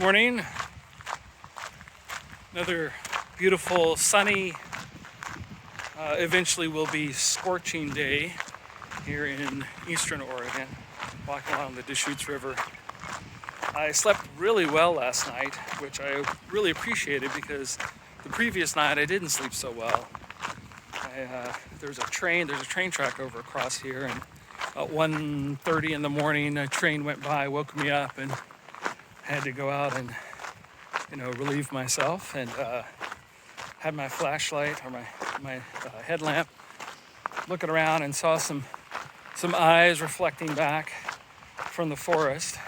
Morning. Another beautiful, sunny, eventually will be scorching day here in eastern Oregon, walking along the Deschutes River. I slept really well last night, which I really appreciated because the previous night I didn't sleep so well. There's a train track over across here, and at 1:30 in the morning a train went by, woke me up, and had to go out and relieve myself, and had my flashlight or my headlamp, looking around, and saw some eyes reflecting back from the forest,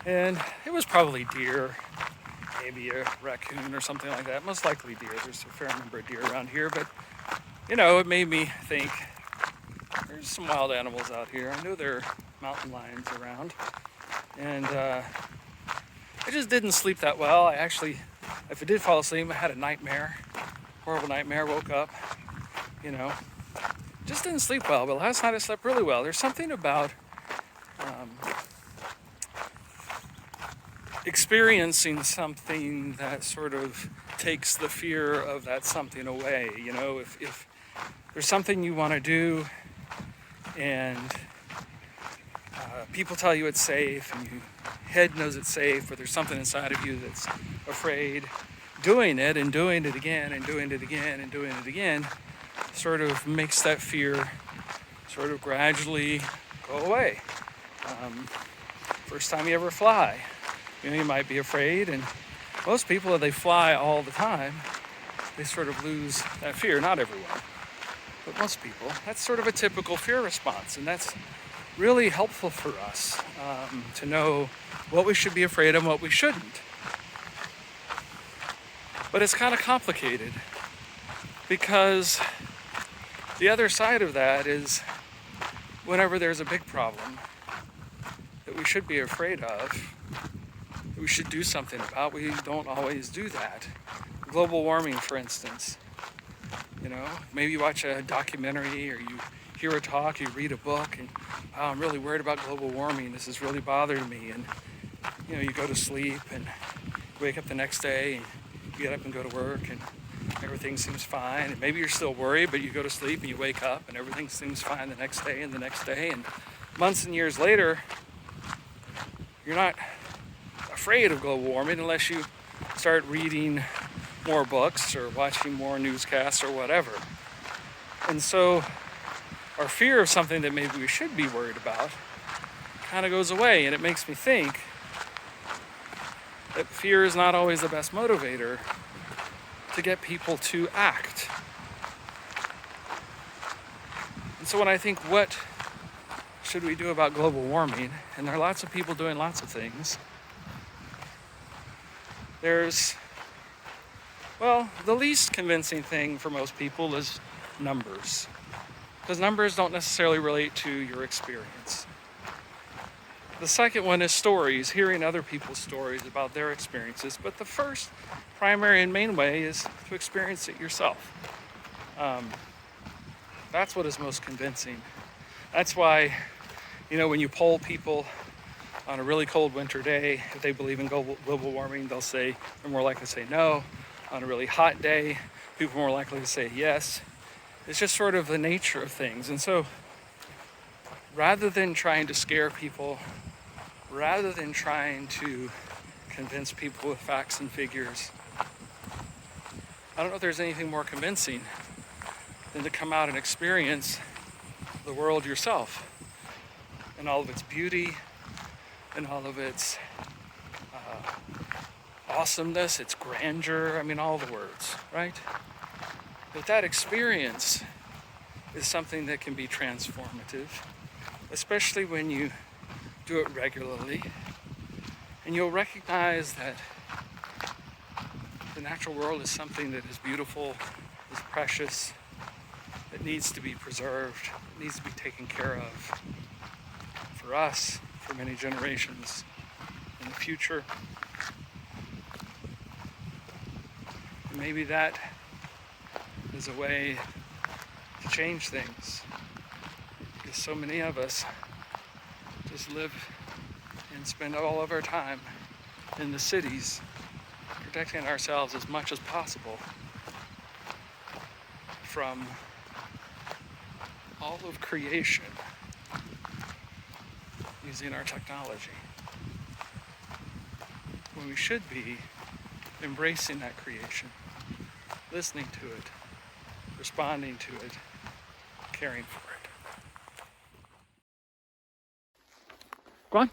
and it was probably deer, maybe a raccoon or something like that. Most likely deer. There's a fair number of deer around here, but it made me think there's some wild animals out here. I know there are mountain lions around, and I just didn't sleep that well. If I did fall asleep, I had a nightmare, horrible nightmare. Woke up, just didn't sleep well. But last night I slept really well. There's something about experiencing something that sort of takes the fear of that something away. If there's something you want to do, and people tell you it's safe, and your head knows it's safe, or there's something inside of you that's afraid, doing it and doing it again and doing it again and doing it again sort of makes that fear sort of gradually go away. First time you ever fly, you might be afraid, and most people, if they fly all the time, they sort of lose that fear. Not everyone, but most people. That's sort of a typical fear response, and that's really helpful for us to know what we should be afraid of and what we shouldn't. But it's kind of complicated, because the other side of that is whenever there's a big problem that we should be afraid of, that we should do something about, we don't always do that. Global warming, for instance. Maybe you watch a documentary, or you hear a talk, you read a book, and I'm really worried about global warming. This is really bothering me. And you go to sleep and wake up the next day, and you get up and go to work, and everything seems fine. And maybe you're still worried, but you go to sleep and you wake up and everything seems fine the next day and the next day. And months and years later, you're not afraid of global warming unless you start reading more books or watching more newscasts or whatever. And so our fear of something that maybe we should be worried about kind of goes away, and it makes me think that fear is not always the best motivator to get people to act. And so when I think, what should we do about global warming? And there are lots of people doing lots of things. The least convincing thing for most people is numbers. Because numbers don't necessarily relate to your experience. The second one is stories, hearing other people's stories about their experiences. But the first, primary and main way is to experience it yourself. That's what is most convincing. That's why, when you poll people on a really cold winter day, if they believe in global warming, they'll say, they're more likely to say no. On a really hot day, people are more likely to say yes. It's just sort of the nature of things. And so rather than trying to scare people, rather than trying to convince people with facts and figures, I don't know if there's anything more convincing than to come out and experience the world yourself and all of its beauty and all of its awesomeness, its grandeur, all the words, right? But that experience is something that can be transformative, especially when you do it regularly. And you'll recognize that the natural world is something that is beautiful, is precious, that needs to be preserved, needs to be taken care of for us, for many generations in the future. And maybe that is a way to change things, because so many of us just live and spend all of our time in the cities, protecting ourselves as much as possible from all of creation using our technology, when we should be embracing that creation, listening to it, responding to it, caring for it. Go on.